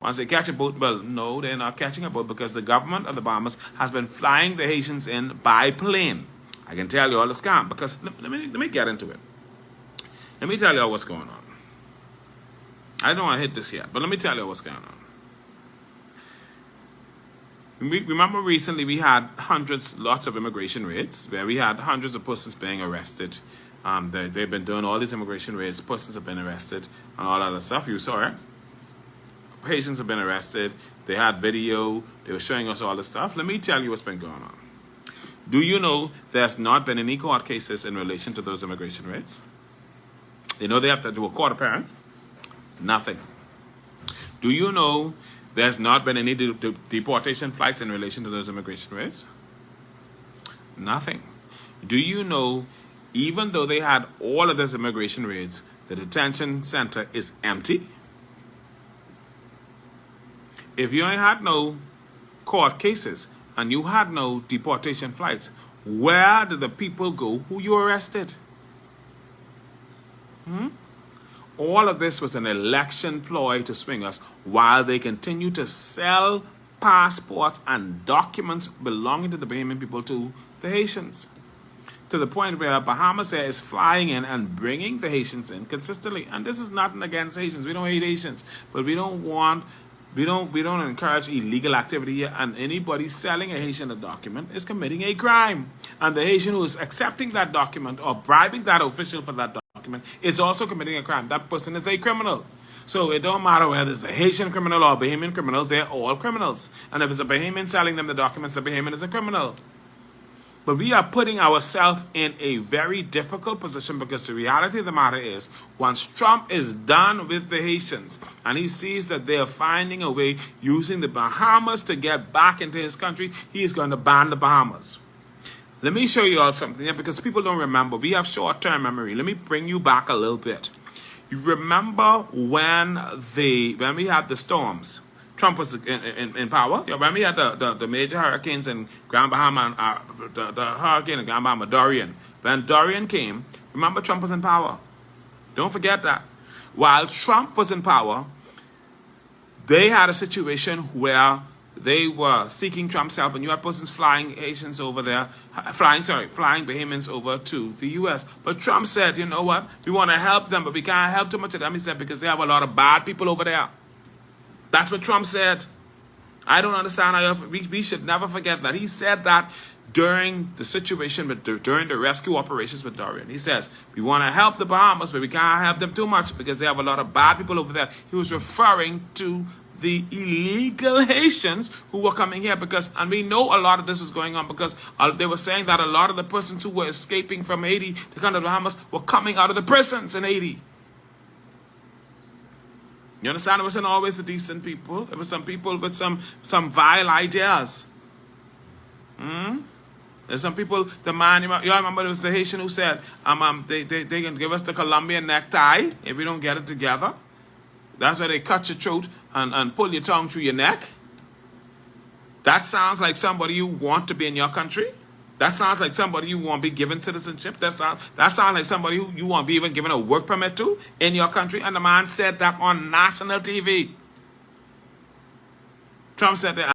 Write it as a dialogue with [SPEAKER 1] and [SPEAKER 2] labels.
[SPEAKER 1] Once they catch a boat, well, no, they're not catching a boat because the government of the Bahamas has been flying the Haitians in by plane. I can tell you all the scam because let me get into it. Let me tell you all what's going on. I don't want to hit this yet, but let me tell you what's going on. Remember recently we had lots of immigration raids where we had hundreds of persons being arrested. They've been doing all these immigration raids. Persons have been arrested and all other stuff. You saw it. Haitians have been arrested. They had video. They were showing us all the stuff. Let me tell you what's been going on. Do you know there's not been any court cases in relation to those immigration raids? You know they have to do a court appearance? Nothing. Do you know there's not been any deportation flights in relation to those immigration raids? Nothing. Do you know, even though they had all of those immigration raids, the detention center is empty? If you ain't had no court cases and you had no deportation flights, where did the people go who you arrested? All of this was an election ploy to swing us while they continue to sell passports and documents belonging to the Bahamian people to the Haitians. To the point where Bahamas Air is flying in and bringing the Haitians in consistently. And this is nothing against Haitians. We don't hate Haitians, but we don't encourage illegal activity here, and anybody selling a Haitian a document is committing a crime. And the Haitian who is accepting that document or bribing that official for that document is also committing a crime. That person is a criminal. So it don't matter whether it's a Haitian criminal or a Bahamian criminal, they're all criminals. And if it's a Bahamian selling them the documents, the Bahamian is a criminal. But we are putting ourselves in a very difficult position because the reality of the matter is, once Trump is done with the Haitians and he sees that they are finding a way using the Bahamas to get back into his country, he is going to ban the Bahamas. Let me show you all something here because people don't remember. We have short-term memory. Let me bring you back a little bit. You remember when we had the storms? Trump was in power. When we had the major hurricanes in Grand Bahama, the hurricane in Grand Bahama, Dorian. When Dorian came, remember Trump was in power. Don't forget that. While Trump was in power, they had a situation where they were seeking Trump's help, and you had persons flying Haitians over there, flying Bahamians over to the U.S. But Trump said, you know what? We want to help them, but we can't help too much of them. He said, because they have a lot of bad people over there. That's what Trump said. I don't understand how we should never forget that. He said that during the situation, during the rescue operations with Dorian. He says, we want to help the Bahamas, but we can't help them too much because they have a lot of bad people over there. He was referring to the illegal Haitians who were coming here and we know a lot of this was going on because they were saying that a lot of the persons who were escaping from Haiti to come to the Bahamas were coming out of the prisons in Haiti. You understand? It wasn't always the decent people. It was some people with some vile ideas. There's some people, the man, you remember it was the Haitian who said, they can give us the Colombian necktie if we don't get it together. That's where they cut your throat and pull your tongue through your neck. That sounds like somebody you want to be in your country. That sounds like somebody you want to be given citizenship. That sounds like somebody who you want to be even given a work permit to in your country. And the man said that on national TV. Trump said that.